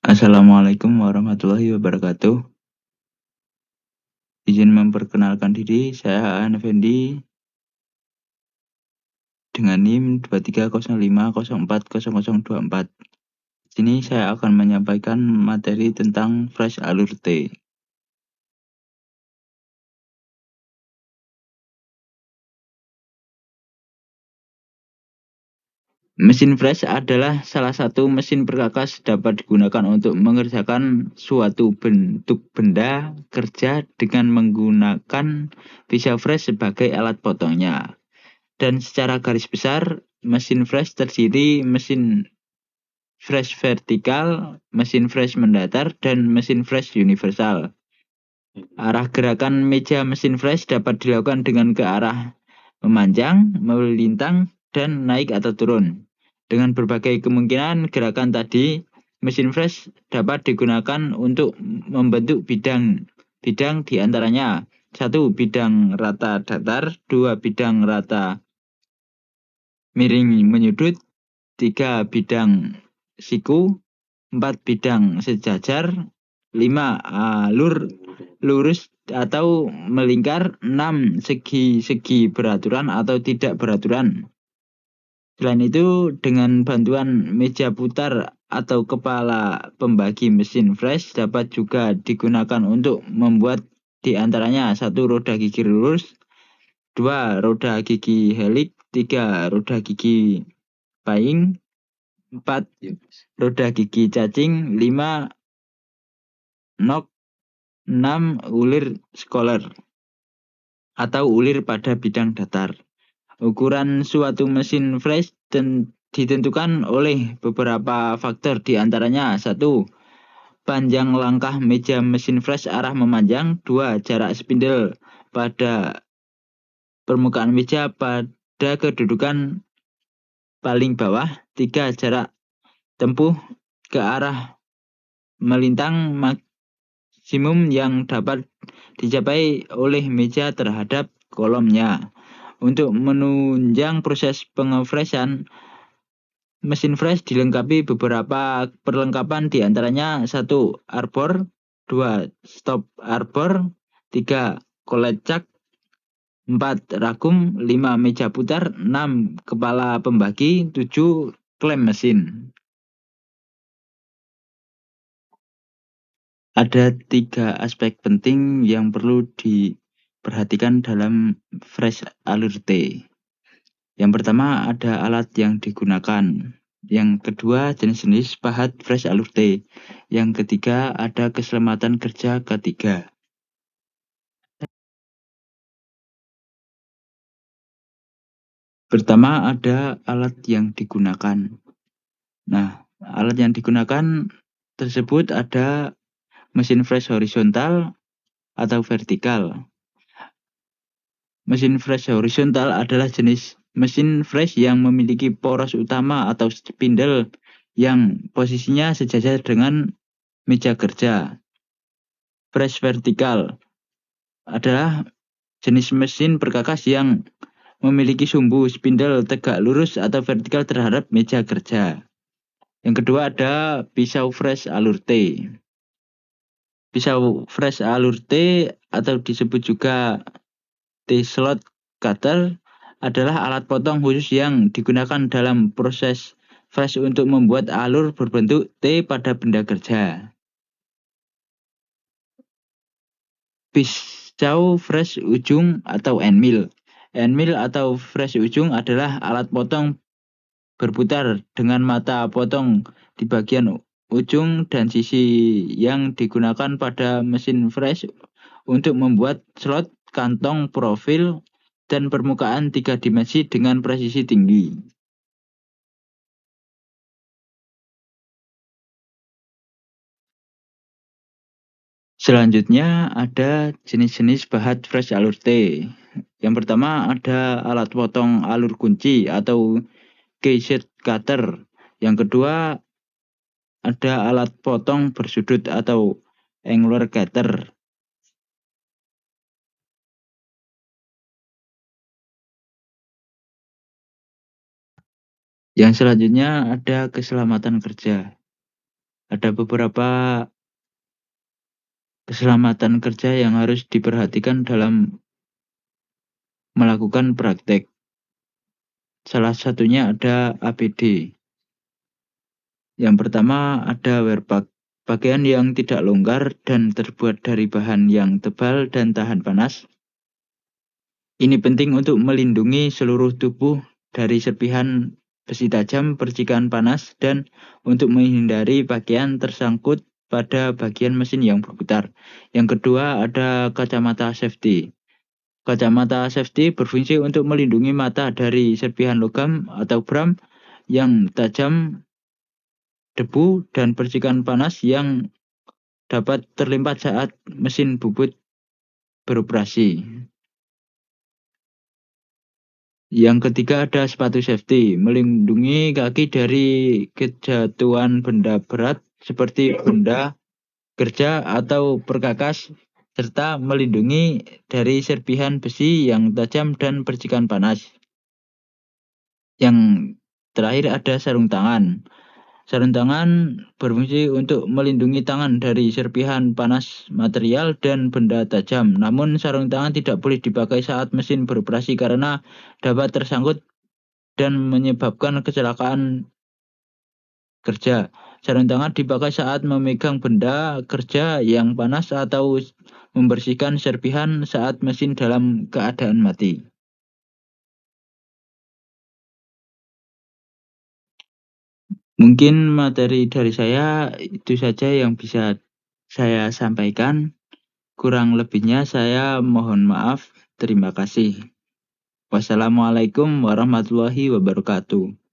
Assalamualaikum warahmatullahi wabarakatuh. Izin memperkenalkan diri, saya Aan Effendi dengan NIM 2305040024. Di sini saya akan menyampaikan materi tentang Flash Alur T. Mesin flash adalah salah satu mesin perkakas dapat digunakan untuk mengerjakan suatu bentuk benda kerja dengan menggunakan pisau flash sebagai alat potongnya. Dan secara garis besar, mesin flash terdiri mesin flash vertikal, mesin flash mendatar, dan mesin flash universal. Arah gerakan meja mesin flash dapat dilakukan dengan ke arah memanjang, melintang, dan naik atau turun. Dengan berbagai kemungkinan gerakan tadi, mesin flash dapat digunakan untuk membentuk bidang diantaranya 1. Bidang rata datar, 2. Bidang rata miring menyudut, 3. Bidang siku, 4. Bidang sejajar, 5. Alur lurus atau melingkar, 6. Segi-segi beraturan atau tidak beraturan. Selain itu, dengan bantuan meja putar atau kepala pembagi mesin flash dapat juga digunakan untuk membuat diantaranya 1. Roda gigi lurus, 2. Roda gigi helix, 3. Roda gigi paying, 4. Roda gigi cacing, 5. Nok, 6. Ulir scholar atau ulir pada bidang datar. Ukuran suatu mesin flash ditentukan oleh beberapa faktor, diantaranya 1. Panjang langkah meja mesin flash arah memanjang, 2. Jarak spindle pada permukaan meja pada kedudukan paling bawah, 3. Jarak tempuh ke arah melintang maksimum yang dapat dicapai oleh meja terhadap kolomnya. Untuk menunjang proses pengeflashan, mesin flash dilengkapi beberapa perlengkapan, diantaranya 1. Arbor, 2. Stop arbor, 3. kolecak, 4. ragum, 5. meja putar, 6. kepala pembagi, 7. klem mesin. Ada 3 aspek penting yang perlu diperhatikan dalam flash alur T. Yang pertama ada alat yang digunakan. Yang kedua jenis-jenis pahat flash alur T. Yang ketiga ada keselamatan kerja ketiga. Pertama ada alat yang digunakan. Nah, alat yang digunakan tersebut ada mesin flash horizontal atau vertikal. Mesin flash horizontal adalah jenis mesin flash yang memiliki poros utama atau spindle yang posisinya sejajar dengan meja kerja. Flash vertikal adalah jenis mesin perkakas yang memiliki sumbu spindle tegak lurus atau vertikal terhadap meja kerja. Yang kedua ada pisau flash alur T. Pisau flash alur T atau disebut juga T-slot cutter adalah alat potong khusus yang digunakan dalam proses flash untuk membuat alur berbentuk T pada benda kerja. Pisau flash ujung atau end mill. End mill atau flash ujung adalah alat potong berputar dengan mata potong di bagian ujung dan sisi yang digunakan pada mesin flash untuk membuat slot, kantong, profil, dan permukaan 3 dimensi dengan presisi tinggi. Selanjutnya ada jenis-jenis pahat flash alur T. Yang pertama ada alat potong alur kunci atau key-set cutter. Yang kedua ada alat potong bersudut atau angular cutter. Yang selanjutnya ada keselamatan kerja. Ada beberapa keselamatan kerja yang harus diperhatikan dalam melakukan praktek. Salah satunya ada APD. Yang pertama ada wearpack, pakaian yang tidak longgar dan terbuat dari bahan yang tebal dan tahan panas. Ini penting untuk melindungi seluruh tubuh dari serpihan besi tajam, percikan panas, dan untuk menghindari pakaian tersangkut pada bagian mesin yang berputar. Yang kedua ada kacamata safety. Kacamata safety berfungsi untuk melindungi mata dari serpihan logam atau bram yang tajam, debu, dan percikan panas yang dapat terlimpat saat mesin bubut beroperasi. Yang ketiga ada sepatu safety, melindungi kaki dari kejatuhan benda berat seperti benda kerja atau perkakas, serta melindungi dari serpihan besi yang tajam dan percikan panas. Yang terakhir ada sarung tangan. Sarung tangan berfungsi untuk melindungi tangan dari serpihan panas material dan benda tajam. Namun sarung tangan tidak boleh dipakai saat mesin beroperasi karena dapat tersangkut dan menyebabkan kecelakaan kerja. Sarung tangan dipakai saat memegang benda kerja yang panas atau membersihkan serpihan saat mesin dalam keadaan mati. Mungkin materi dari saya itu saja yang bisa saya sampaikan. Kurang lebihnya saya mohon maaf. Terima kasih. Wassalamualaikum warahmatullahi wabarakatuh.